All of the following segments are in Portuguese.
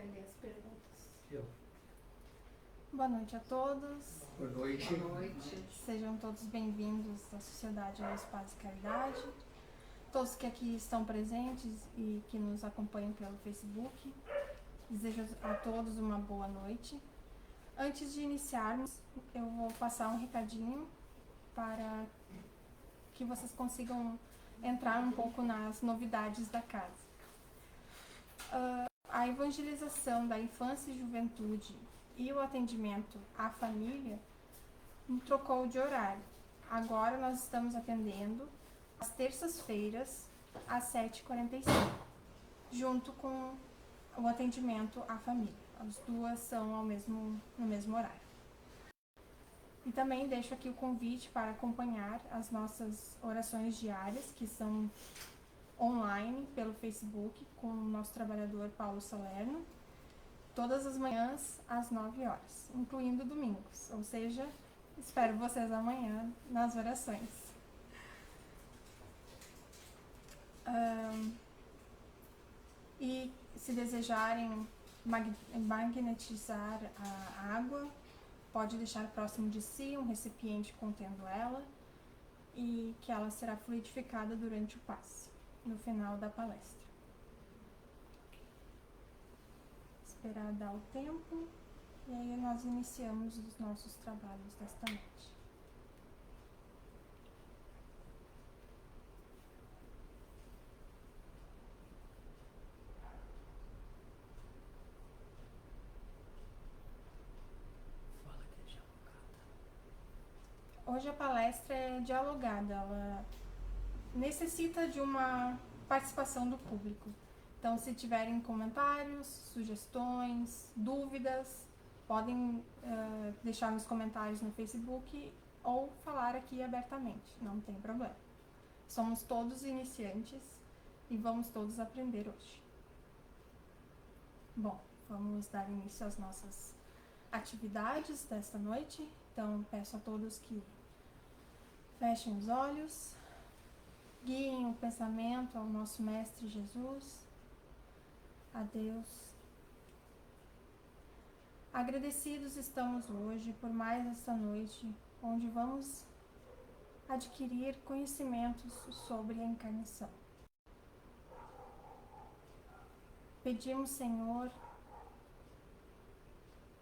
vai ler as perguntas? Eu. Boa noite a todos. Boa noite. Boa noite. Sejam todos bem-vindos à Sociedade Luz, Paz e Caridade. Todos que aqui estão presentes e que nos acompanham pelo Facebook. Desejo a todos uma boa noite. Antes de iniciarmos, eu vou passar um recadinho para que vocês consigam entrar um pouco nas novidades da casa. A evangelização da infância e juventude e o atendimento à família trocou de horário. Agora nós estamos atendendo às terças-feiras, às 7h45, junto com o atendimento à família. As duas são no mesmo horário. E também deixo aqui o convite para acompanhar as nossas orações diárias, que são online pelo Facebook, com o nosso trabalhador Paulo Salerno, todas as manhãs às 9h, incluindo domingos. Ou seja, espero vocês amanhã nas orações. E se desejarem magnetizar a água, pode deixar próximo de si um recipiente contendo ela e que ela será fluidificada durante o passe, no final da palestra. Esperar dar o tempo e aí nós iniciamos os nossos trabalhos desta noite. Fala que é dialogada. Hoje a palestra é dialogada, ela necessita de uma participação do público. Então, se tiverem comentários, sugestões, dúvidas, podem deixar nos comentários no Facebook ou falar aqui abertamente, não tem problema. Somos todos iniciantes e vamos todos aprender hoje. Bom, vamos dar início às nossas atividades desta noite. Então, peço a todos que fechem os olhos, guiem o pensamento ao nosso Mestre Jesus, a Deus. Agradecidos estamos hoje por mais esta noite, onde vamos adquirir conhecimentos sobre a encarnação. Pedimos, Senhor,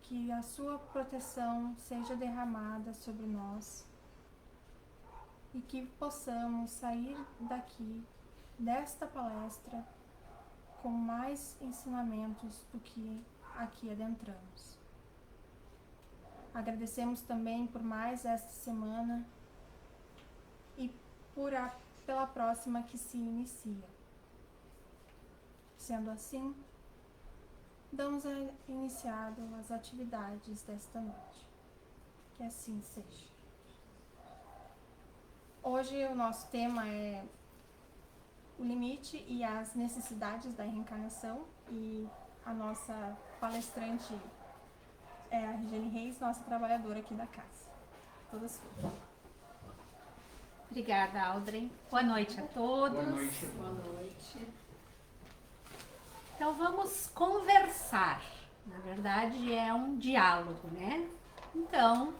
que a sua proteção seja derramada sobre nós e que possamos sair daqui, desta palestra, com mais ensinamentos do que aqui adentramos. Agradecemos também por mais esta semana e pela próxima que se inicia. Sendo assim, damos iniciado as atividades desta noite. Que assim seja. Hoje o nosso tema é o limite e as necessidades da reencarnação, e a nossa palestrante é a Regiane Reis, nossa trabalhadora aqui da casa. Todas suas. Obrigada, Audrey. Boa noite a todos. Boa noite. Boa noite. Então vamos conversar. Na verdade é um diálogo, né? Então,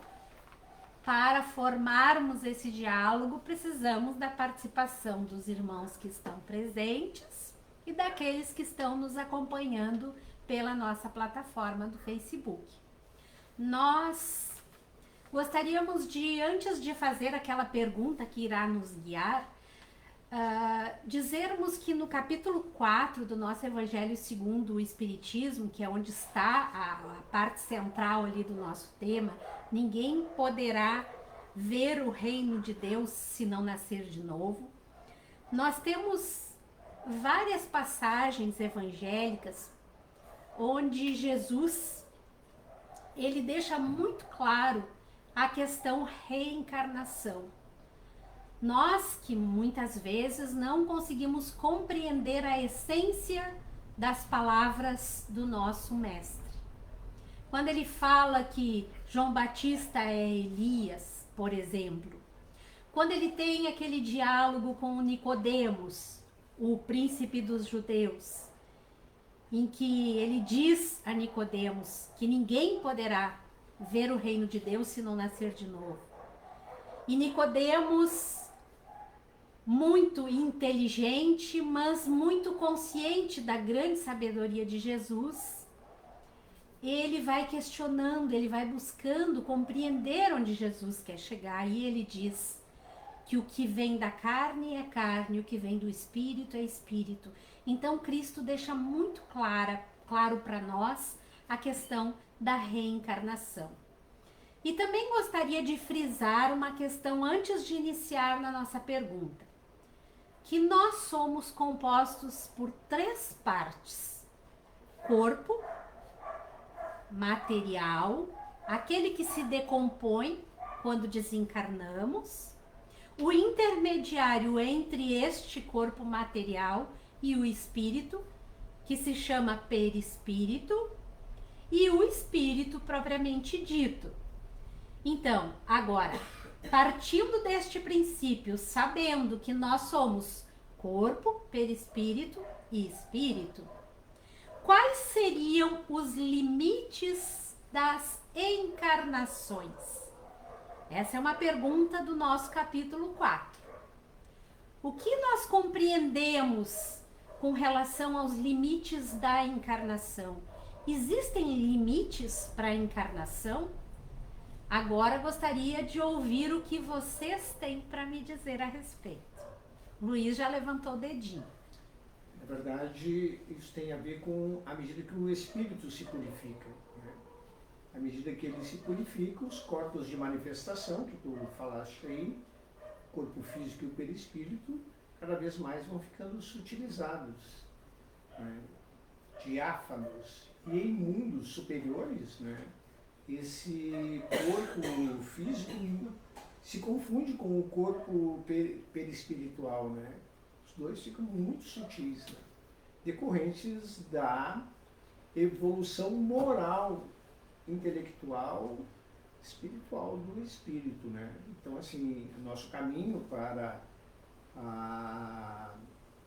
para formarmos esse diálogo, precisamos da participação dos irmãos que estão presentes e daqueles que estão nos acompanhando pela nossa plataforma do Facebook. Nós gostaríamos de, antes de fazer aquela pergunta que irá nos guiar, dizermos que no capítulo 4 do nosso Evangelho segundo o Espiritismo, que é onde está a parte central ali do nosso tema, ninguém poderá ver o reino de Deus se não nascer de novo. Nós temos várias passagens evangélicas onde Jesus ele deixa muito claro a questão reencarnação. Nós que muitas vezes não conseguimos compreender a essência das palavras do nosso mestre. Quando ele fala que João Batista é Elias, por exemplo, quando ele tem aquele diálogo com Nicodemos, o príncipe dos judeus, em que ele diz a Nicodemos que ninguém poderá ver o reino de Deus se não nascer de novo. E Nicodemos, muito inteligente, mas muito consciente da grande sabedoria de Jesus, ele vai questionando, ele vai buscando compreender onde Jesus quer chegar, e ele diz que o que vem da carne é carne, o que vem do espírito é espírito. Então Cristo deixa muito claro para nós a questão da reencarnação. E também gostaria de frisar uma questão antes de iniciar na nossa pergunta, que nós somos compostos por 3 partes: corpo, material, aquele que se decompõe quando desencarnamos, o intermediário entre este corpo material e o espírito, que se chama perispírito, e o espírito propriamente dito. Então, agora, partindo deste princípio, sabendo que nós somos corpo, perispírito e espírito, quais seriam os limites das encarnações? Essa é uma pergunta do nosso capítulo 4. O que nós compreendemos com relação aos limites da encarnação? Existem limites para a encarnação? Agora gostaria de ouvir o que vocês têm para me dizer a respeito. Luiz já levantou o dedinho. Na verdade, isso tem a ver com a medida que o espírito se purifica, né? À medida que ele se purifica, os corpos de manifestação, que tu falaste aí, o corpo físico e o perispírito, cada vez mais vão ficando sutilizados, né? Diáfanos. E em mundos superiores, né? Esse corpo físico se confunde com o corpo perispiritual, né? Os dois ficam muito sutis, né? Decorrentes da evolução moral, intelectual, espiritual do espírito, né? Então, assim, nosso caminho para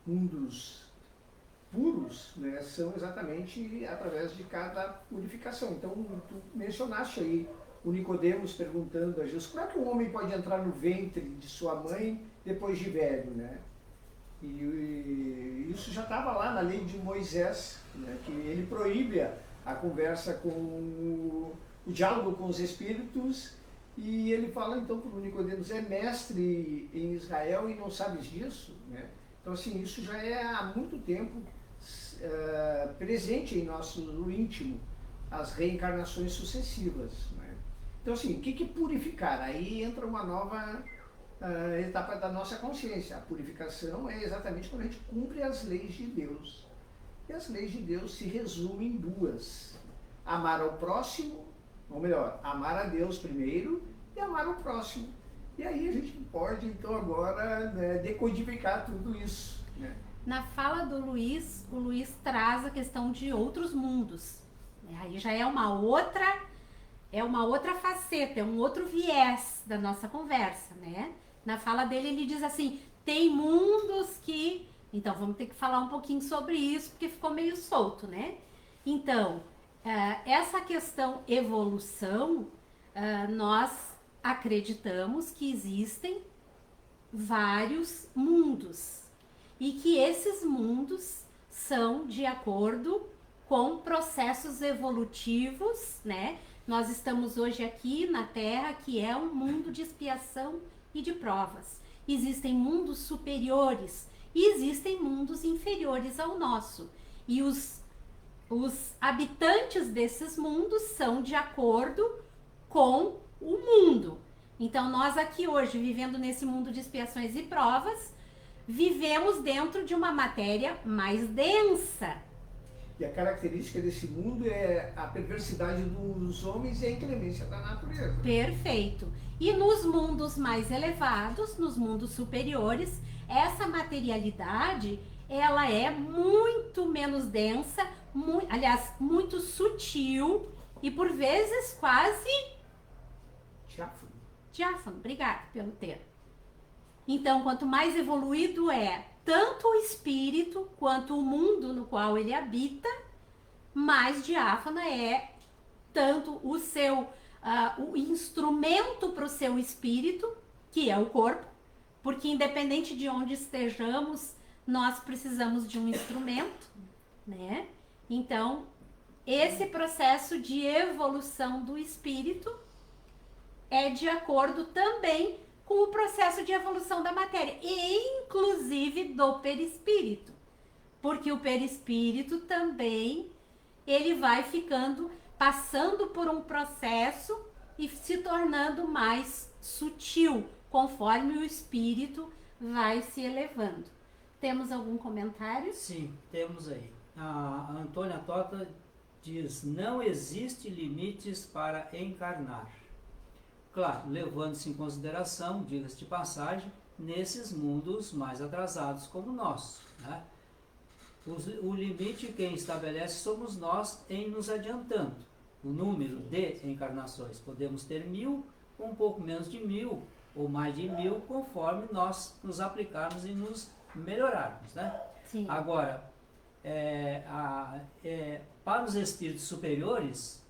mundos puros, né, são exatamente através de cada purificação. Então, tu mencionaste aí o Nicodemos perguntando a Jesus como é que um homem pode entrar no ventre de sua mãe depois de velho, né? E isso já estava lá na lei de Moisés, né, que ele proíbe a conversa com o diálogo com os espíritos, e ele fala então para o Nicodemos: é mestre em Israel e não sabes disso, né? Então, assim, isso já é há muito tempo presente em nosso íntimo, as reencarnações sucessivas, né? Então, assim, o que purificar? Aí entra uma nova etapa da nossa consciência. A purificação é exatamente quando a gente cumpre as leis de Deus. E as leis de Deus se resumem em 2. Amar ao próximo, ou melhor, amar a Deus primeiro e amar o próximo. E aí a gente pode, então, agora, né, decodificar tudo isso, né? Na fala do Luiz, o Luiz traz a questão de outros mundos. Aí já é uma outra faceta, é um outro viés da nossa conversa, né? Na fala dele, ele diz assim: tem mundos que... Então, vamos ter que falar um pouquinho sobre isso, porque ficou meio solto, né? Então, essa questão evolução, nós acreditamos que existem vários mundos e que esses mundos são de acordo com processos evolutivos, né? Nós estamos hoje aqui na Terra, que é um mundo de expiação e de provas. Existem mundos superiores e existem mundos inferiores ao nosso. E os habitantes desses mundos são de acordo com o mundo. Então, nós aqui hoje, vivendo nesse mundo de expiações e provas, vivemos dentro de uma matéria mais densa. E a característica desse mundo é a perversidade dos homens e a inclemência da natureza. Perfeito. E nos mundos mais elevados, nos mundos superiores, essa materialidade, ela é muito menos densa, aliás, muito sutil e por vezes quase... Diáfano, obrigada pelo termo. Então, quanto mais evoluído é tanto o espírito quanto o mundo no qual ele habita, mais diáfana é tanto o seu o instrumento para o seu espírito, que é o corpo, porque independente de onde estejamos, nós precisamos de um instrumento, né? Então, esse processo de evolução do espírito é de acordo também com o processo de evolução da matéria, e inclusive do perispírito, porque o perispírito também ele vai passando por um processo e se tornando mais sutil, conforme o espírito vai se elevando. Temos algum comentário? Sim, temos aí. A Antônia Tota diz: não existe limites para encarnar. Claro, levando-se em consideração, diga-se de passagem, nesses mundos mais atrasados como o nosso, né? O limite quem estabelece somos nós em nos adiantando. O número de encarnações. Podemos ter 1000, um pouco menos de 1000, ou mais de 1000, conforme nós nos aplicarmos e nos melhorarmos, né? Sim. Agora, para os espíritos superiores,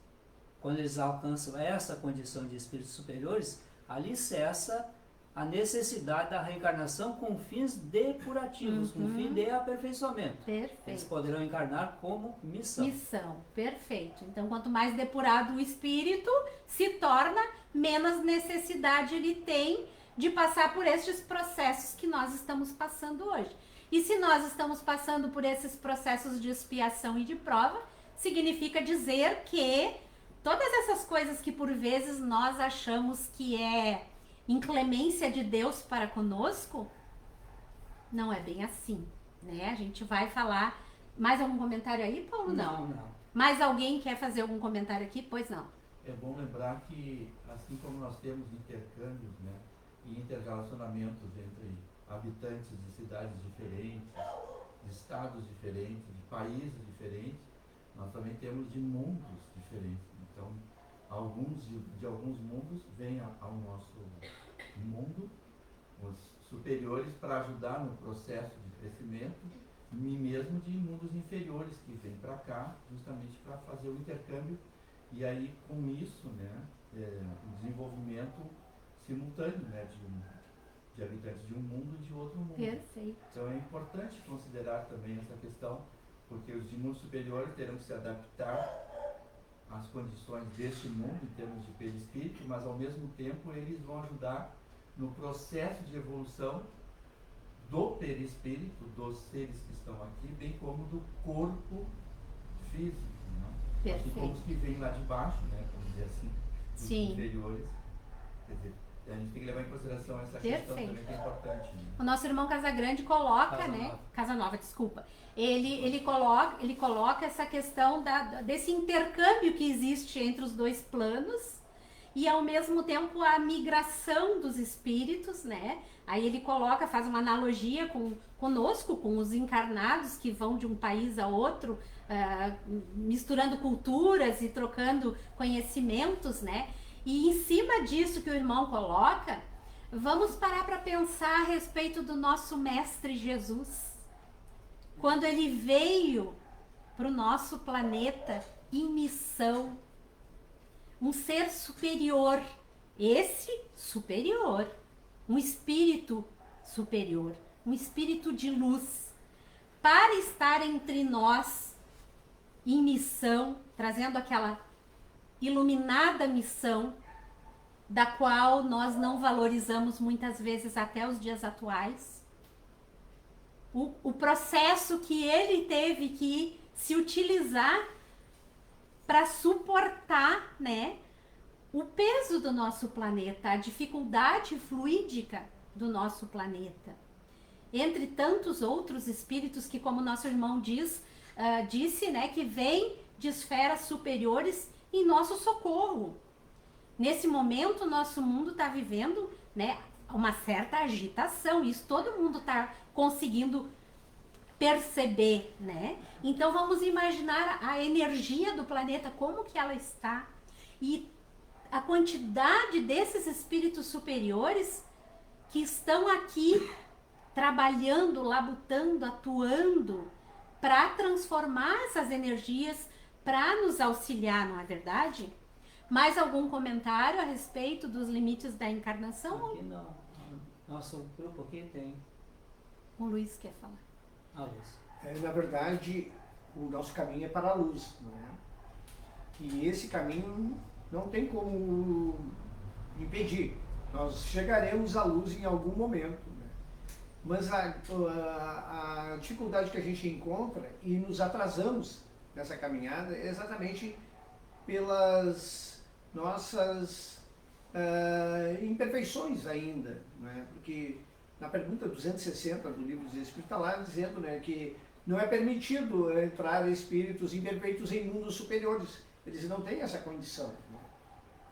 quando eles alcançam essa condição de espíritos superiores, ali cessa a necessidade da reencarnação com fins depurativos, com fim de aperfeiçoamento. Perfeito. Eles poderão encarnar como missão. Missão, perfeito. Então, quanto mais depurado o espírito se torna, menos necessidade ele tem de passar por estes processos que nós estamos passando hoje. E se nós estamos passando por esses processos de expiação e de prova, significa dizer que todas essas coisas que por vezes nós achamos que é inclemência de Deus para conosco, não é bem assim, né? A gente vai falar. Mais algum comentário aí, Paulo? Não. Mais alguém quer fazer algum comentário aqui? Pois não. É bom lembrar que, assim como nós temos intercâmbios, né, e interrelacionamentos entre habitantes de cidades diferentes, de estados diferentes, de países diferentes, nós também temos de mundos diferentes. Então, alguns de alguns mundos vêm ao nosso mundo, os superiores, para ajudar no processo de crescimento, e mesmo de mundos inferiores que vêm para cá, justamente para fazer o intercâmbio, e aí com isso, né, o desenvolvimento simultâneo, né, de habitantes de um mundo e de outro mundo. Perfeito. Então é importante considerar também essa questão, porque os de mundo superior terão que se adaptar às condições deste mundo em termos de perispírito, mas ao mesmo tempo eles vão ajudar no processo de evolução do perispírito, dos seres que estão aqui, bem como do corpo físico, né? Assim como os que vêm lá de baixo, né, como dizer assim, dos inferiores. Quer dizer, a gente tem que levar em consideração essa questão também, que é importante. Né? O nosso irmão Casagrande coloca, Casanova, desculpa. Ele coloca essa questão desse intercâmbio que existe entre os dois planos e ao mesmo tempo a migração dos espíritos, né? Aí ele faz uma analogia conosco, com os encarnados que vão de um país a outro, misturando culturas e trocando conhecimentos, né? E em cima disso que o irmão coloca, vamos parar para pensar a respeito do nosso Mestre Jesus. Quando ele veio para o nosso planeta em missão, um ser superior, um espírito superior, um espírito de luz, para estar entre nós em missão, trazendo aquela iluminada missão, da qual nós não valorizamos muitas vezes até os dias atuais. O processo que ele teve que se utilizar para suportar, né, o peso do nosso planeta, a dificuldade fluídica do nosso planeta. Entre tantos outros espíritos que, como nosso irmão disse, né, que vêm de esferas superiores em nosso socorro. Nesse momento, nosso mundo está vivendo, né, uma certa agitação. Isso todo mundo está conseguindo perceber, né? Então vamos imaginar a energia do planeta, como que ela está, e a quantidade desses espíritos superiores que estão aqui trabalhando, labutando, atuando para transformar essas energias, para nos auxiliar, não é verdade? Mais algum comentário a respeito dos limites da encarnação? Aqui não. Nosso grupo aqui tem O Luiz quer falar. a luz. Na verdade, o nosso caminho é para a luz, não é? E esse caminho não tem como impedir. Nós chegaremos à luz em algum momento, né? Mas a dificuldade que a gente encontra e nos atrasamos nessa caminhada é exatamente pelas nossas imperfeições ainda, né? Porque na pergunta 260 do Livro dos Espíritos está lá dizendo, né, que não é permitido entrar espíritos imperfeitos em mundos superiores. Eles não têm essa condição, né?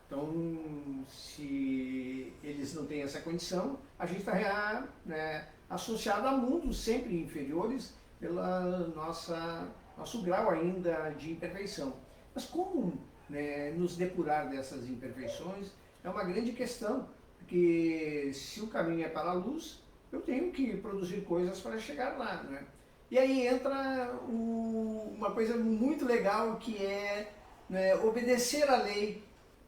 Então, se eles não têm essa condição, a gente está, né, associado a mundos sempre inferiores pela nosso grau ainda de imperfeição. Mas como, né, nos depurar dessas imperfeições é uma grande questão, porque se o caminho é para a luz, eu tenho que produzir coisas para chegar lá, né? E aí entra uma coisa muito legal que é, né, obedecer a lei,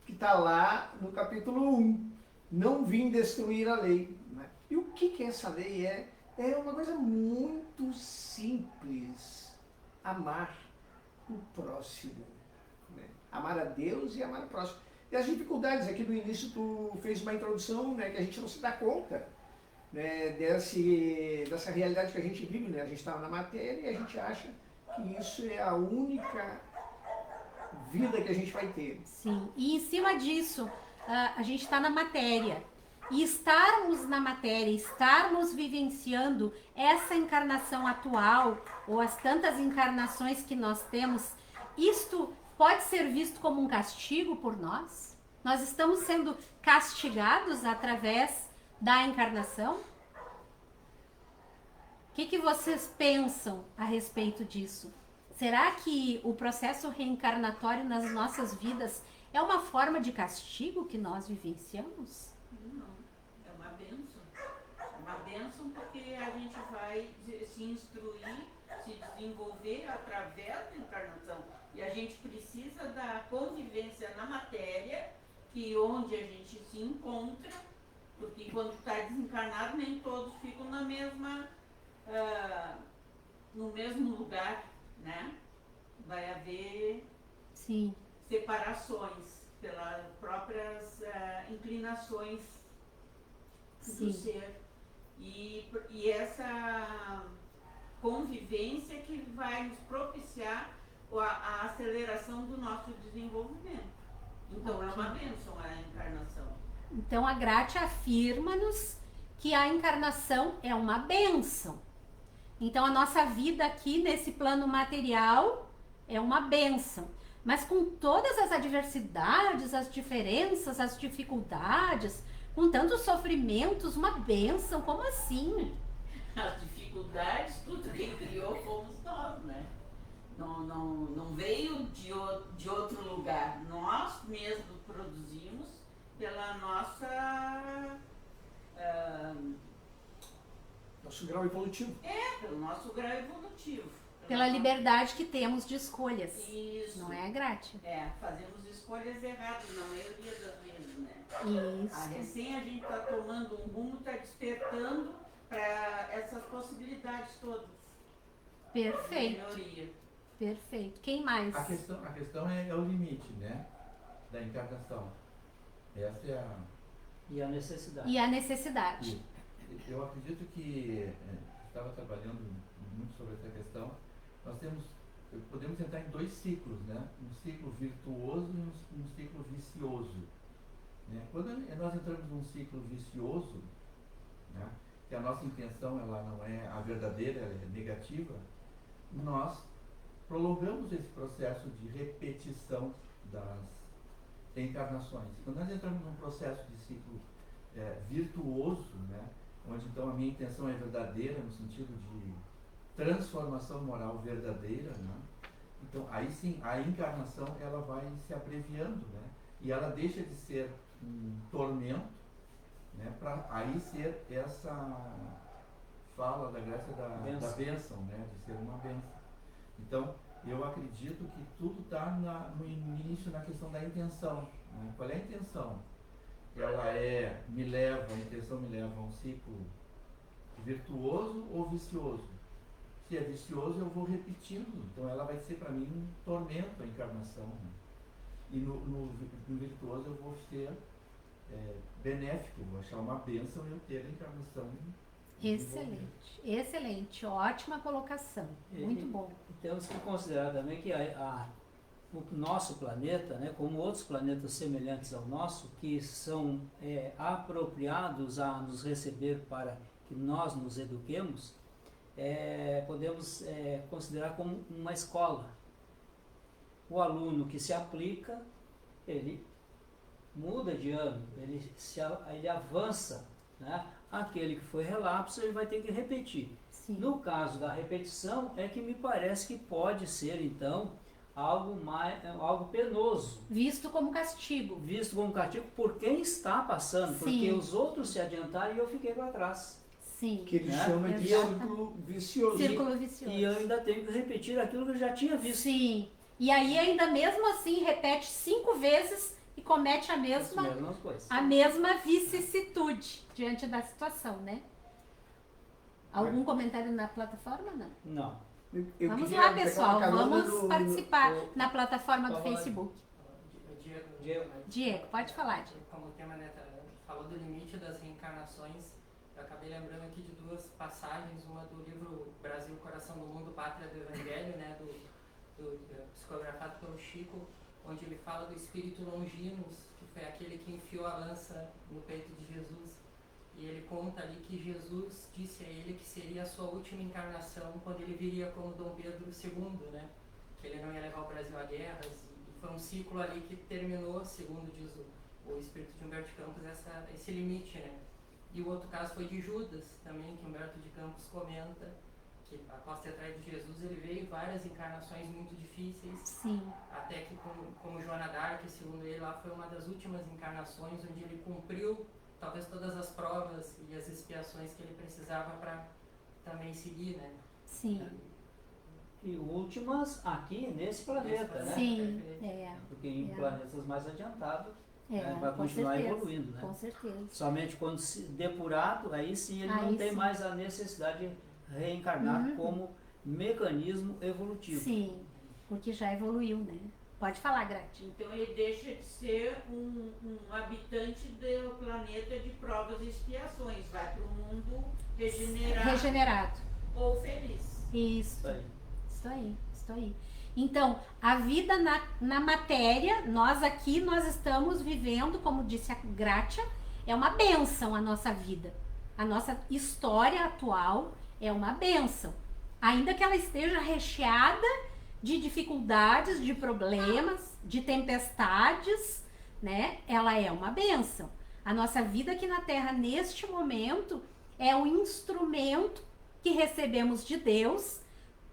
que está lá no capítulo 1. Não vim destruir a lei, né? E o que essa lei é? É uma coisa muito simples. Amar o próximo, né? Amar a Deus e amar o próximo. E as dificuldades, aqui no início tu fez uma introdução, né, que a gente não se dá conta, né, dessa realidade que a gente vive, né? A gente está na matéria e a gente acha que isso é a única vida que a gente vai ter. Sim, e em cima disso, a gente está na matéria. E estarmos na matéria, estarmos vivenciando essa encarnação atual, ou as tantas encarnações que nós temos, isto pode ser visto como um castigo por nós? Nós estamos sendo castigados através da encarnação? O que vocês pensam a respeito disso? Será que o processo reencarnatório nas nossas vidas é uma forma de castigo que nós vivenciamos? Não, é uma bênção. É uma bênção porque a gente vai se instruir, se desenvolver através da encarnação. E a gente precisa da convivência na matéria, que onde a gente se encontra, porque quando está desencarnado nem todos ficam na mesma, no mesmo lugar, né? Vai haver Sim. separações pelas próprias inclinações Sim. do ser. E essa convivência que vai nos propiciar a aceleração do nosso desenvolvimento. Então é uma bênção a encarnação. Então a Grátia afirma-nos que a encarnação é uma bênção. Então a nossa vida aqui nesse plano material é uma bênção. Mas com todas as adversidades, as diferenças, as dificuldades, com tantos sofrimentos, uma bênção, como assim? As dificuldades, tudo quem criou fomos nós, né? Não veio de outro lugar. Nós mesmos produzimos pela nossa... Nosso grau evolutivo. pelo nosso grau evolutivo. Pela liberdade que temos de escolhas. Isso. Não é, Grátia? Fazemos escolhas erradas na maioria das vezes, né? Isso. Recém a gente está tomando um rumo, está despertando para essas possibilidades todas. Perfeito, Melhoria. perfeito. Quem mais? A questão é o limite, né? Da encarnação. Essa é a... E a necessidade. E a necessidade. Eu acredito que estava trabalhando muito sobre essa questão. Nós podemos entrar em dois ciclos, né? Um ciclo virtuoso e um ciclo vicioso. Né? Quando nós entramos num ciclo vicioso, né? Que a nossa intenção ela não é a verdadeira, ela é negativa, nós prolongamos esse processo de repetição das encarnações. Quando nós entramos num processo de ciclo virtuoso, né? Onde então a minha intenção é verdadeira, no sentido de transformação moral verdadeira, né? Então aí sim, a encarnação ela vai se abreviando, né? E ela deixa de ser um tormento, né? Para aí ser essa fala da graça da bênção, né? De ser uma bênção. Então, Eu acredito que tudo está no início, na questão da intenção. Né? Qual é a intenção? Ela a intenção me leva a um ciclo virtuoso ou vicioso? Se é vicioso, eu vou repetindo. Então ela vai ser para mim um tormento, a encarnação. Né? E no virtuoso eu vou ser benéfico, vou achar uma bênção eu ter a encarnação. Excelente, excelente, ótima colocação, muito bom. Temos que considerar também que o nosso planeta, né, como outros planetas semelhantes ao nosso, que são apropriados a nos receber para que nós nos eduquemos, podemos considerar como uma escola. O aluno que se aplica, ele muda de ano, ele avança, né? Aquele que foi relapso, ele vai ter que repetir. Sim. No caso da repetição, é que me parece que pode ser, então, algo penoso. Visto como castigo. Visto como castigo por quem está passando, porque Sim. os outros se adiantaram e eu fiquei para trás. Sim. Que ele Né? chama de Exatamente. círculo vicioso. Círculo vicioso. E eu ainda tenho que repetir aquilo que eu já tinha visto. Sim. E aí ainda mesmo assim repete 5 vezes e comete As mesmas coisas. a mesma vicissitude diante da situação, né? Algum comentário na plataforma? Não. Não. Eu Vamos queria lá, pegar pessoal. uma carona Vamos participar na plataforma do Fala aí. Facebook. Diego. Diego, pode falar, Diego. Como o tema, né, falou do limite das reencarnações, eu acabei lembrando aqui de 2 passagens, uma do livro Brasil, Coração do Mundo, Pátria do Evangelho, né, psicografado pelo Chico, onde ele fala do espírito Longinos, que foi aquele que enfiou a lança no peito de Jesus. E ele conta ali que Jesus disse a ele que seria a sua última encarnação quando ele viria como Dom Pedro II, né? Que ele não ia levar o Brasil a guerras. E foi um ciclo ali que terminou, segundo diz o espírito de Humberto de Campos, esse limite, né? E o outro caso foi de Judas, também, que Humberto de Campos comenta, que após ter traído Jesus, ele veio várias encarnações muito difíceis, Sim. até que como Joana d'Arc, segundo ele, lá foi uma das últimas encarnações onde ele cumpriu talvez todas as provas e as expiações que ele precisava para também seguir, né? Sim. E últimas aqui nesse planeta, né? Sim. Porque em planetas mais adiantados vai com continuar certeza, evoluindo, né? Com certeza. Somente quando se depurado, aí sim ele não Aí tem sim. mais a necessidade de reencarnar como mecanismo evolutivo. Sim, porque já evoluiu, né? Pode falar, Grati. Então ele deixa de ser um habitante do planeta de provas e expiações, vai para o mundo Regenerado. ou feliz. Isso. Isso aí. Isso aí, isso aí. Então, a vida na matéria, nós estamos vivendo, como disse a Grátia, é uma bênção a nossa vida. A nossa história atual é uma bênção. Ainda que ela esteja recheada de dificuldades, de problemas, de tempestades, né? Ela é uma bênção. A nossa vida aqui na Terra, neste momento, é um instrumento que recebemos de Deus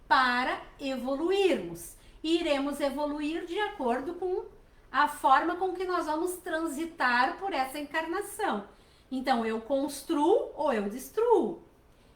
para evoluirmos. E iremos evoluir de acordo com a forma com que nós vamos transitar por essa encarnação. Então, eu construo ou eu destruo.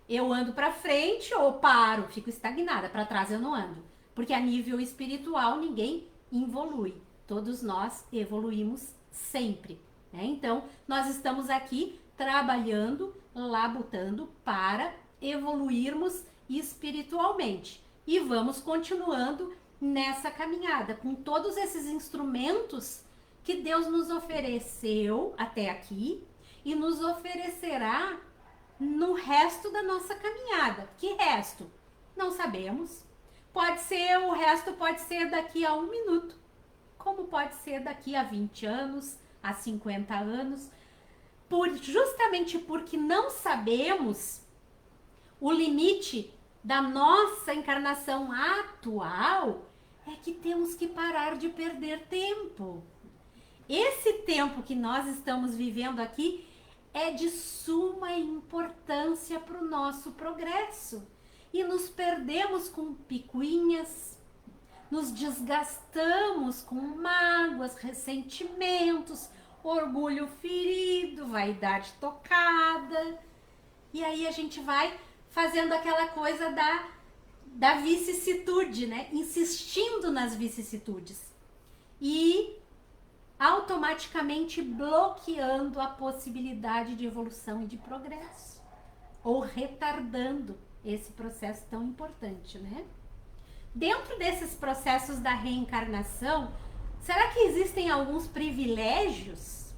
Eu ando para frente ou paro, fico estagnada. Para trás eu não ando. Porque a nível espiritual ninguém evolui. Todos nós evoluímos sempre, né? Então, nós estamos aqui trabalhando, labutando para evoluirmos espiritualmente. E vamos continuando nessa caminhada com todos esses instrumentos que Deus nos ofereceu até aqui e nos oferecerá no resto da nossa caminhada. Que resto? Não sabemos. O resto pode ser daqui a 1 minuto, como pode ser daqui a 20 anos, a 50 anos. Justamente porque não sabemos o limite da nossa encarnação atual, é que temos que parar de perder tempo. Esse tempo que nós estamos vivendo aqui é de suma importância para o nosso progresso. E nos perdemos com picuinhas, nos desgastamos com mágoas, ressentimentos, orgulho ferido, vaidade tocada. E aí a gente vai fazendo aquela coisa da vicissitude, né? Insistindo nas vicissitudes e automaticamente bloqueando a possibilidade de evolução e de progresso, ou retardando esse processo tão importante, né? Dentro desses processos da reencarnação, será que existem alguns privilégios?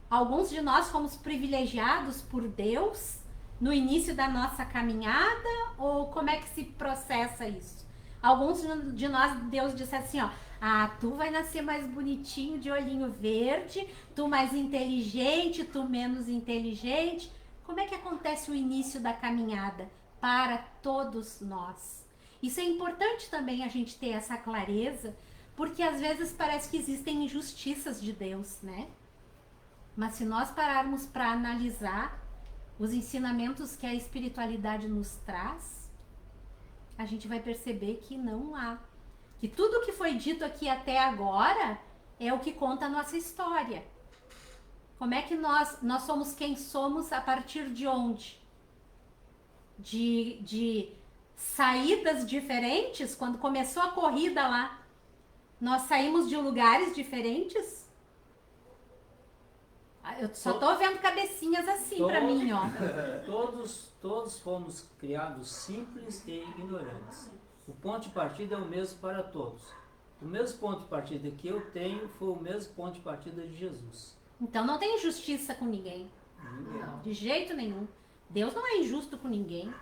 Alguns de nós fomos privilegiados por Deus no início da nossa caminhada, ou como é que se processa isso? Alguns de nós, Deus disse assim, ó, tu vai nascer mais bonitinho, de olhinho verde, tu mais inteligente, tu menos inteligente. Como é que acontece o início da caminhada para todos nós? Isso é importante também a gente ter essa clareza, porque às vezes parece que existem injustiças de Deus, né? Mas se nós pararmos para analisar os ensinamentos que a espiritualidade nos traz, a gente vai perceber que não há. Que tudo que foi dito aqui até agora é o que conta a nossa história. Como é que nós somos quem somos a partir de onde? De saídas diferentes? Quando começou a corrida lá, nós saímos de lugares diferentes? Eu só tô vendo cabecinhas assim para mim, ó. Todos fomos criados simples e ignorantes. O ponto de partida é o mesmo para todos. O mesmo ponto de partida que eu tenho foi o mesmo ponto de partida de Jesus. Então não tem injustiça com ninguém. Não, de jeito nenhum. Deus não é injusto com ninguém.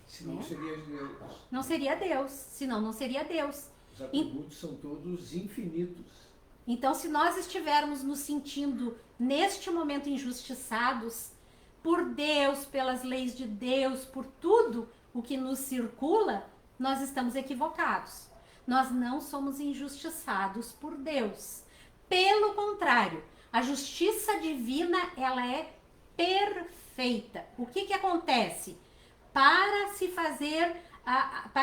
Senão né? seria Deus. Não seria Deus. Senão não seria Deus. Os atributos são todos infinitos. Então, se nós estivermos nos sentindo, neste momento, injustiçados por Deus, pelas leis de Deus, por tudo o que nos circula, nós estamos equivocados. Nós não somos injustiçados por Deus. Pelo contrário, a justiça divina, ela é perfeita. O que acontece? Para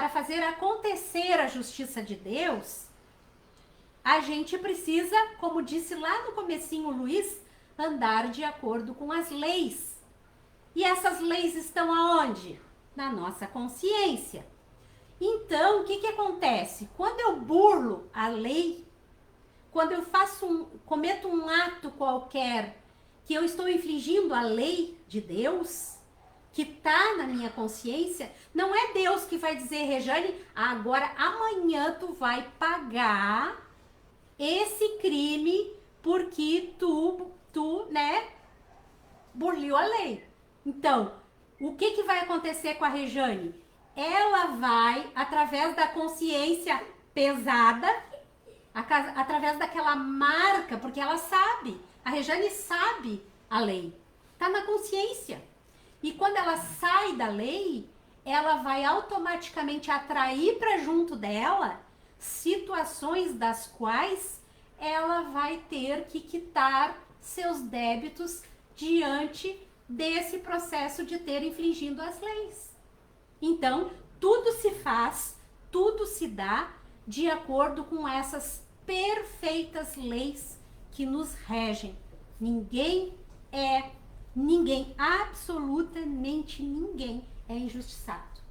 fazer acontecer a justiça de Deus, a gente precisa, como disse lá no comecinho o Luiz, andar de acordo com as leis. E essas leis estão aonde? Na nossa consciência. Então, o que acontece? Quando eu burlo a lei, quando eu cometo um ato qualquer que eu estou infringindo a lei de Deus, que está na minha consciência, não é Deus que vai dizer, Rejane, agora amanhã tu vai pagar esse crime porque tu, né, burlou a lei. Então, o que vai acontecer com a Rejane? Ela vai, através da consciência pesada, através daquela marca, porque ela sabe, a Rejane sabe a lei, está na consciência. E quando ela sai da lei, ela vai automaticamente atrair para junto dela situações das quais ela vai ter que quitar seus débitos diante desse processo de ter infringindo as leis. Então, tudo se faz, tudo se dá de acordo com essas perfeitas leis que nos regem. Ninguém, absolutamente ninguém é injustiçado.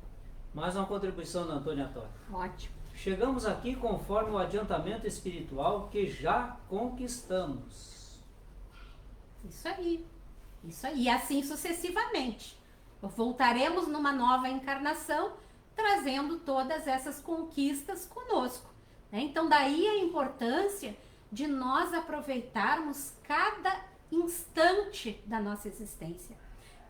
Mais uma contribuição da Antônia Torre. Ótimo. Chegamos aqui conforme o adiantamento espiritual que já conquistamos. Isso aí. E assim sucessivamente. Voltaremos numa nova encarnação, trazendo todas essas conquistas conosco. Né? Então, daí a importância de nós aproveitarmos cada instante da nossa existência.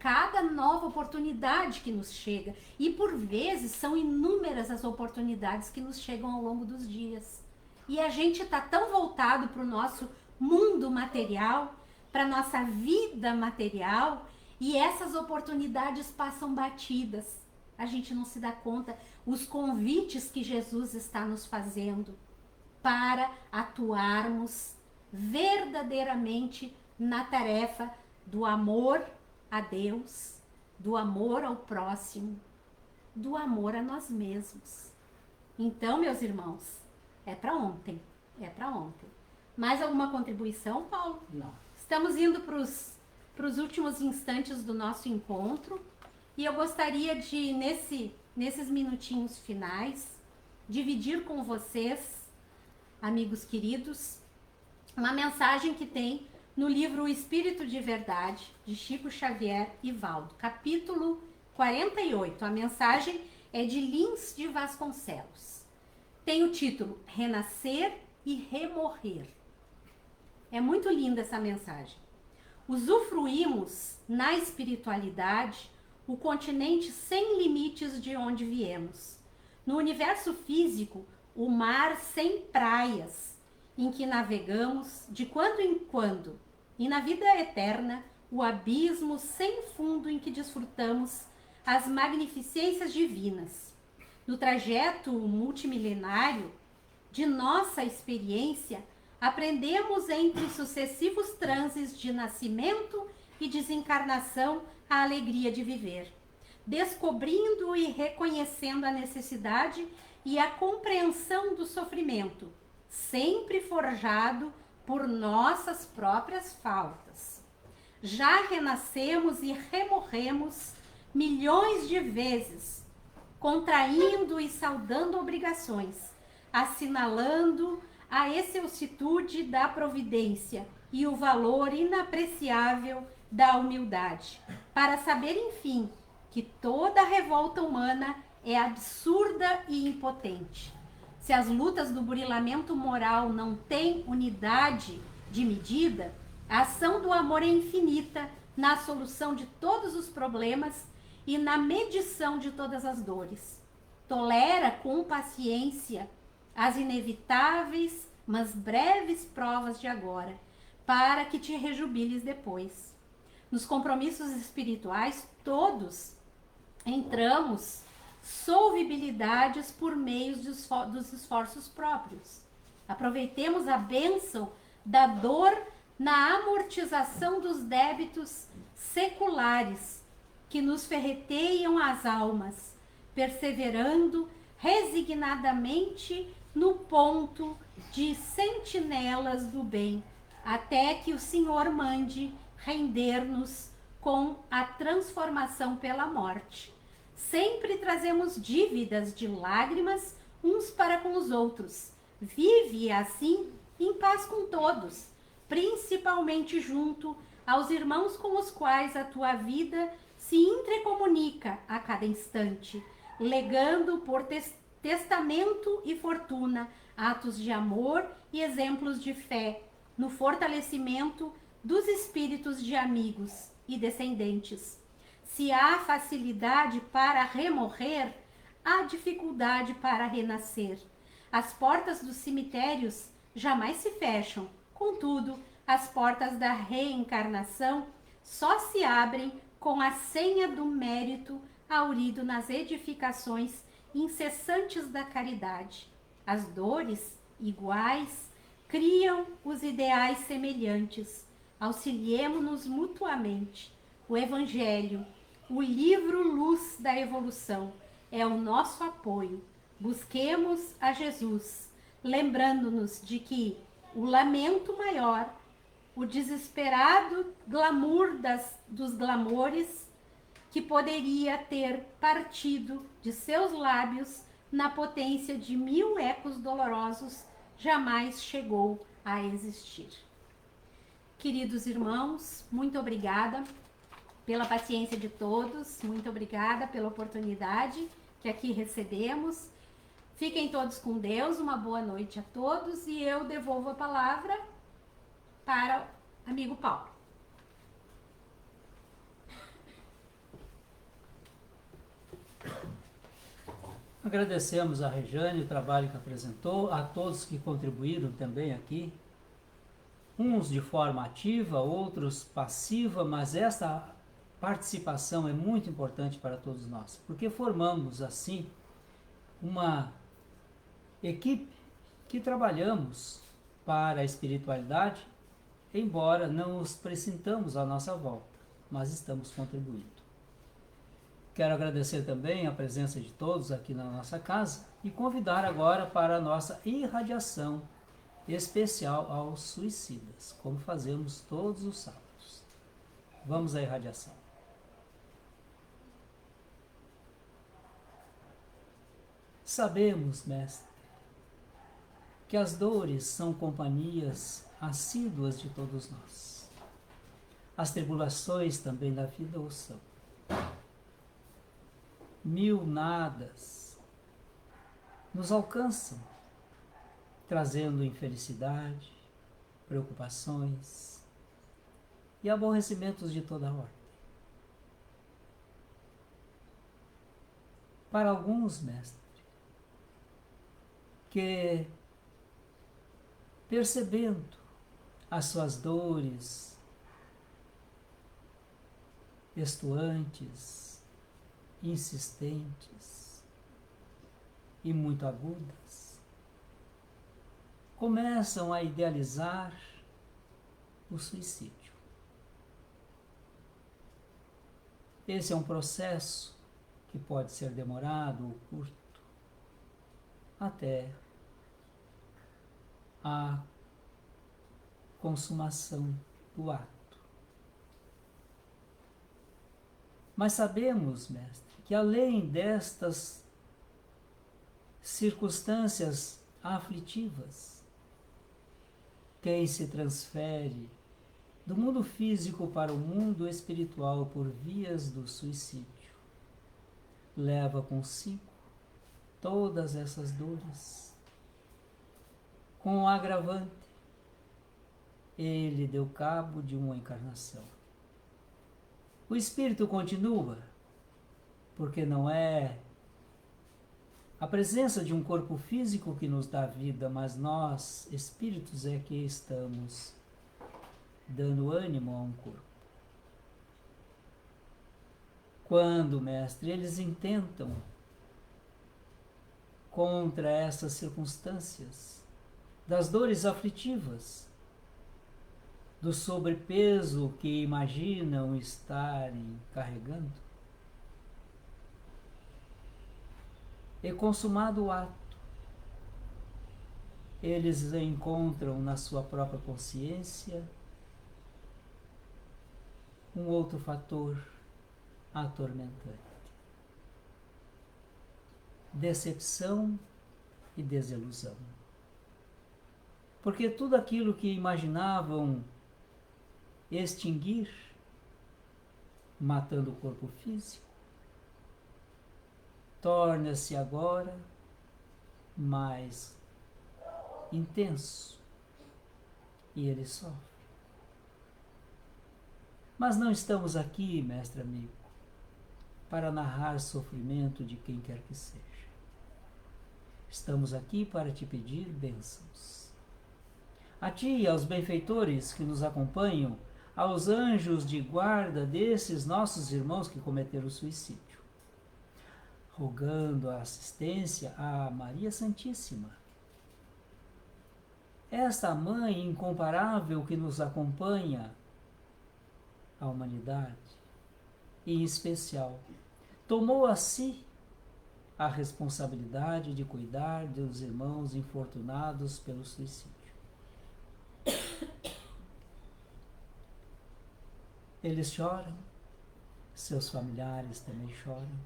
Cada nova oportunidade que nos chega. E por vezes são inúmeras as oportunidades que nos chegam ao longo dos dias. E a gente está tão voltado para o nosso mundo material, para a nossa vida material, e essas oportunidades passam batidas. A gente não se dá conta os convites que Jesus está nos fazendo para atuarmos verdadeiramente na tarefa do amor a Deus, do amor ao próximo, do amor a nós mesmos. Então, meus irmãos, é para ontem, Mais alguma contribuição, Paulo? Não. Estamos indo para os últimos instantes do nosso encontro e eu gostaria de, nesses minutinhos finais, dividir com vocês, amigos queridos, uma mensagem que tem no livro O Espírito de Verdade, de Chico Xavier e Valdo, capítulo 48. A mensagem é de Lins de Vasconcelos. Tem o título Renascer e Remorrer. É muito linda essa mensagem. Usufruímos na espiritualidade o continente sem limites de onde viemos. No universo físico, o mar sem praias, em que navegamos de quando em quando, e na vida eterna, o abismo sem fundo em que desfrutamos as magnificências divinas. No trajeto multimilenário de nossa experiência, aprendemos entre sucessivos transes de nascimento e desencarnação a alegria de viver, descobrindo e reconhecendo a necessidade e a compreensão do sofrimento, sempre forjado por nossas próprias faltas. Já renascemos e remorremos milhões de vezes, contraindo e saudando obrigações, assinalando a excelsitude da providência e o valor inapreciável da humildade, para saber, enfim, que toda revolta humana é absurda e impotente. Se as lutas do burilamento moral não têm unidade de medida, a ação do amor é infinita na solução de todos os problemas e na medição de todas as dores. Tolera com paciência as inevitáveis, mas breves provas de agora, para que te rejubiles depois. Nos compromissos espirituais, todos entramos solvibilidades por meio dos esforços próprios. Aproveitemos a bênção da dor na amortização dos débitos seculares que nos ferreteiam as almas, perseverando resignadamente no ponto de sentinelas do bem, até que o Senhor mande render-nos com a transformação pela morte. Sempre trazemos dívidas de lágrimas uns para com os outros. Vive assim em paz com todos, principalmente junto aos irmãos com os quais a tua vida se intercomunica a cada instante, legando por testamento e fortuna atos de amor e exemplos de fé no fortalecimento dos espíritos de amigos e descendentes. Se há facilidade para remorrer, há dificuldade para renascer. As portas dos cemitérios jamais se fecham. Contudo, as portas da reencarnação só se abrem com a senha do mérito aurido nas edificações incessantes da caridade. As dores iguais criam os ideais semelhantes. Auxiliemo-nos mutuamente. O Evangelho, o livro luz da evolução, é o nosso apoio. Busquemos a Jesus, lembrando-nos de que o lamento maior, o desesperado glamour dos glamores, que poderia ter partido de seus lábios na potência de 1000 ecos dolorosos, jamais chegou a existir. Queridos irmãos, muito obrigada pela paciência de todos, muito obrigada pela oportunidade que aqui recebemos. Fiquem todos com Deus, uma boa noite a todos e eu devolvo a palavra para o amigo Paulo. Agradecemos a Rejane o trabalho que apresentou, a todos que contribuíram também aqui, uns de forma ativa, outros passiva, mas esta participação é muito importante para todos nós, porque formamos assim uma equipe que trabalhamos para a espiritualidade, embora não os pressintamos à nossa volta, mas estamos contribuindo. Quero agradecer também a presença de todos aqui na nossa casa e convidar agora para a nossa irradiação especial aos suicidas, como fazemos todos os sábados. Vamos à irradiação. Sabemos, mestre, que as dores são companhias assíduas de todos nós. As tribulações também da vida o são. Mil nadas nos alcançam, trazendo infelicidade, preocupações e aborrecimentos de toda ordem. Para alguns, mestre, que percebendo as suas dores estuantes, insistentes e muito agudas, começam a idealizar o suicídio. Esse é um processo que pode ser demorado ou curto, até a consumação do ato. Mas sabemos, mestre, que além destas circunstâncias aflitivas, quem se transfere do mundo físico para o mundo espiritual por vias do suicídio leva consigo todas essas dores. Com o agravante, ele deu cabo de uma encarnação. O espírito continua, porque não é a presença de um corpo físico que nos dá vida, mas nós, espíritos, é que estamos dando ânimo a um corpo. Quando, mestre, eles intentam contra essas circunstâncias das dores aflitivas, do sobrepeso que imaginam estarem carregando, e consumado o ato, eles encontram na sua própria consciência um outro fator atormentante: decepção e desilusão. Porque tudo aquilo que imaginavam extinguir, matando o corpo físico, torna-se agora mais intenso e ele sofre. Mas não estamos aqui, mestre amigo, para narrar sofrimento de quem quer que seja. Estamos aqui para te pedir bênçãos. A ti e aos benfeitores que nos acompanham, aos anjos de guarda desses nossos irmãos que cometeram suicídio, rogando a assistência a Maria Santíssima, esta mãe incomparável que nos acompanha, a humanidade, e em especial, tomou a si a responsabilidade de cuidar dos irmãos infortunados pelo suicídio. Eles choram, seus familiares também choram,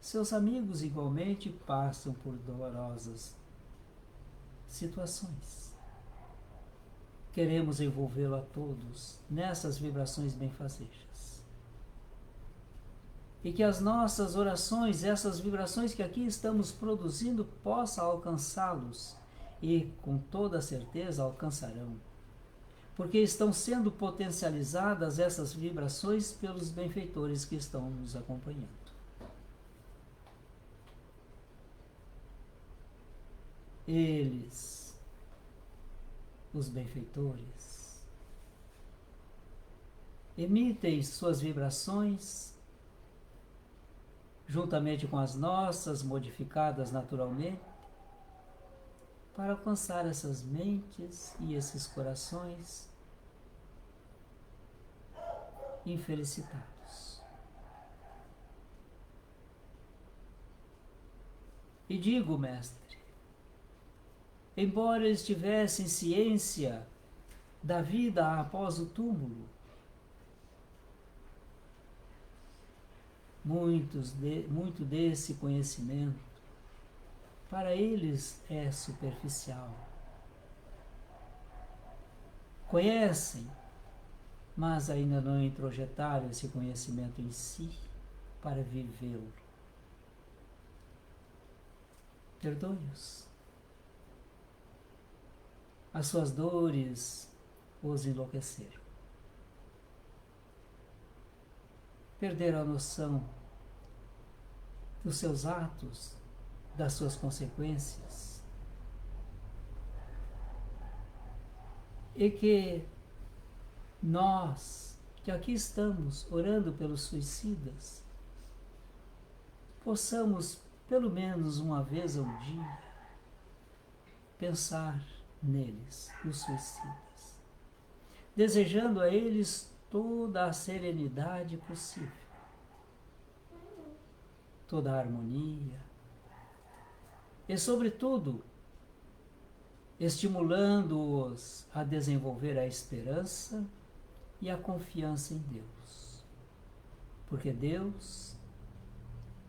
seus amigos igualmente passam por dolorosas situações. Queremos envolvê-lo a todos nessas vibrações benfazejas. E que as nossas orações, essas vibrações que aqui estamos produzindo, possam alcançá-los e, com toda certeza, alcançarão. Porque estão sendo potencializadas essas vibrações pelos benfeitores que estão nos acompanhando. Eles, os benfeitores, emitem suas vibrações juntamente com as nossas, modificadas naturalmente, para alcançar essas mentes e esses corações infelicitados. E digo, mestre, embora eles tivessem ciência da vida após o túmulo, muito desse conhecimento para eles é superficial. Conhecem, mas ainda não introjetaram esse conhecimento em si para vivê-lo. Perdoe-os. As suas dores os enlouqueceram. Perderam a noção dos seus atos, das suas consequências. E que nós, que aqui estamos orando pelos suicidas, possamos, pelo menos uma vez ao dia, pensar neles, os suicidas, desejando a eles toda a serenidade possível, toda a harmonia e, sobretudo, estimulando-os a desenvolver a esperança e a confiança em Deus, porque Deus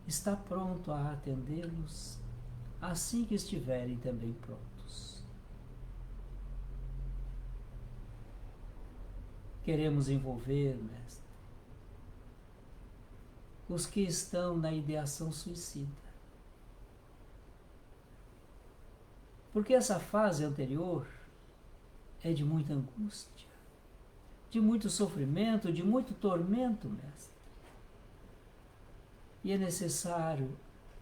está pronto a atendê-los assim que estiverem também prontos. Queremos envolver, mestre, os que estão na ideação suicida. Porque essa fase anterior é de muita angústia, de muito sofrimento, de muito tormento, mestre. E é necessário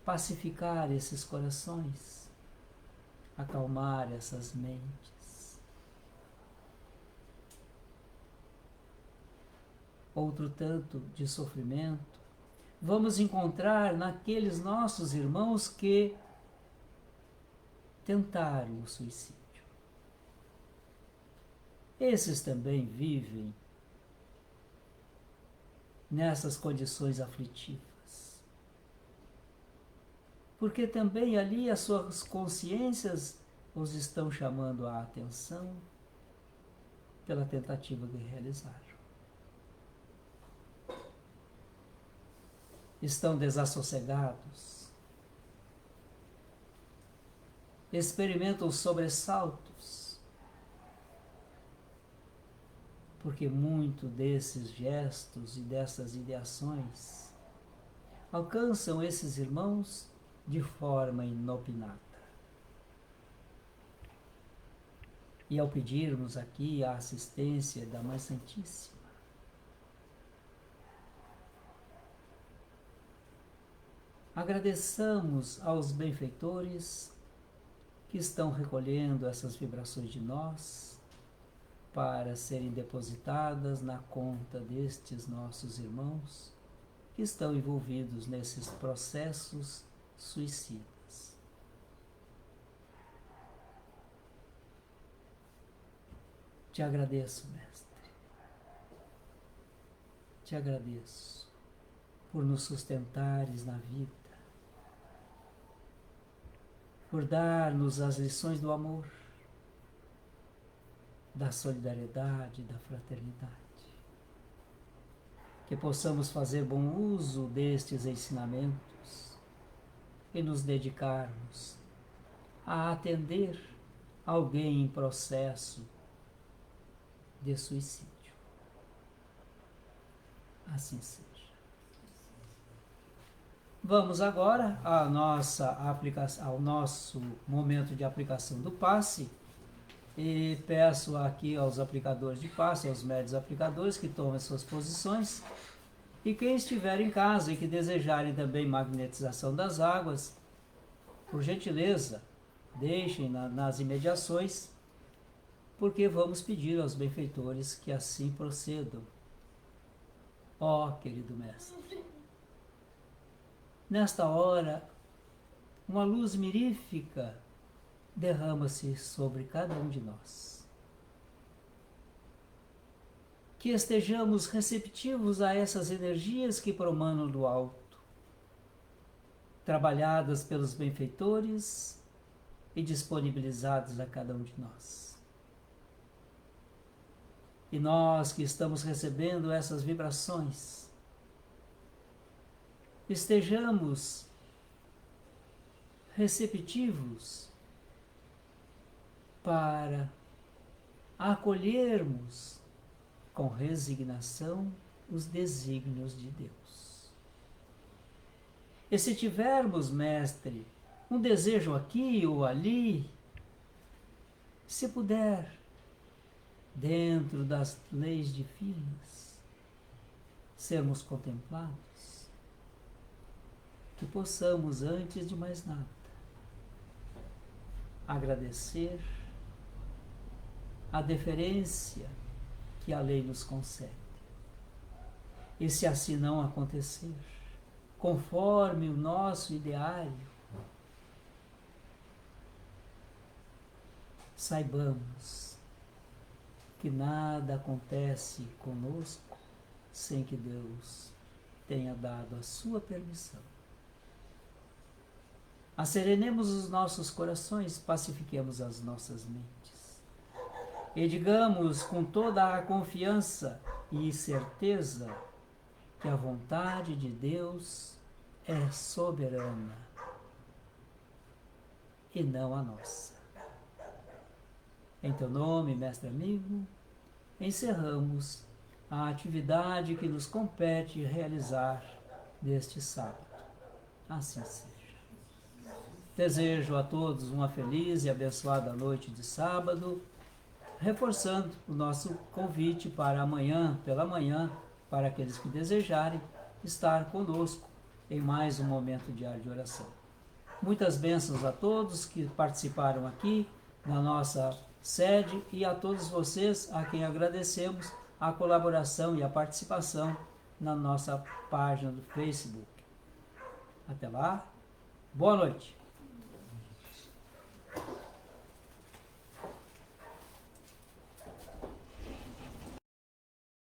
pacificar esses corações, acalmar essas mentes. Outro tanto de sofrimento vamos encontrar naqueles nossos irmãos que tentaram o suicídio. Esses também vivem nessas condições aflitivas, porque também ali as suas consciências os estão chamando a atenção pela tentativa de realizar. Estão desassossegados, experimentam sobressaltos, porque muito desses gestos e dessas ideações alcançam esses irmãos de forma inopinada. E ao pedirmos aqui a assistência da Mãe Santíssima, agradeçamos aos benfeitores que estão recolhendo essas vibrações de nós para serem depositadas na conta destes nossos irmãos que estão envolvidos nesses processos suicidas. Te agradeço, mestre. Te agradeço por nos sustentares na vida, por dar-nos as lições do amor, da solidariedade, da fraternidade. Que possamos fazer bom uso destes ensinamentos e nos dedicarmos a atender alguém em processo de suicídio. Assim seja. Vamos agora à nossa aplicação, ao nosso momento de aplicação do passe, e peço aqui aos aplicadores de passe, aos médios aplicadores, que tomem suas posições, e quem estiver em casa e que desejarem também magnetização das águas, por gentileza, deixem nas imediações, porque vamos pedir aos benfeitores que assim procedam. Ó, querido mestre, nesta hora, uma luz mirífica derrama-se sobre cada um de nós. Que estejamos receptivos a essas energias que promanam do alto, trabalhadas pelos benfeitores e disponibilizadas a cada um de nós. E nós que estamos recebendo essas vibrações, estejamos receptivos para acolhermos com resignação os desígnios de Deus. E se tivermos, mestre, um desejo aqui ou ali, se puder, dentro das leis divinas, sermos contemplados, que possamos, antes de mais nada, agradecer a deferência que a lei nos concede. E se assim não acontecer, conforme o nosso ideário, saibamos que nada acontece conosco sem que Deus tenha dado a sua permissão. Asserenemos os nossos corações, pacifiquemos as nossas mentes. E digamos com toda a confiança e certeza que a vontade de Deus é soberana e não a nossa. Em teu nome, mestre amigo, encerramos a atividade que nos compete realizar neste sábado. Assim seja. Desejo a todos uma feliz e abençoada noite de sábado, reforçando o nosso convite para amanhã, pela manhã, para aqueles que desejarem estar conosco em mais um momento diário de oração. Muitas bênçãos a todos que participaram aqui na nossa sede e a todos vocês a quem agradecemos a colaboração e a participação na nossa página do Facebook. Até lá, boa noite.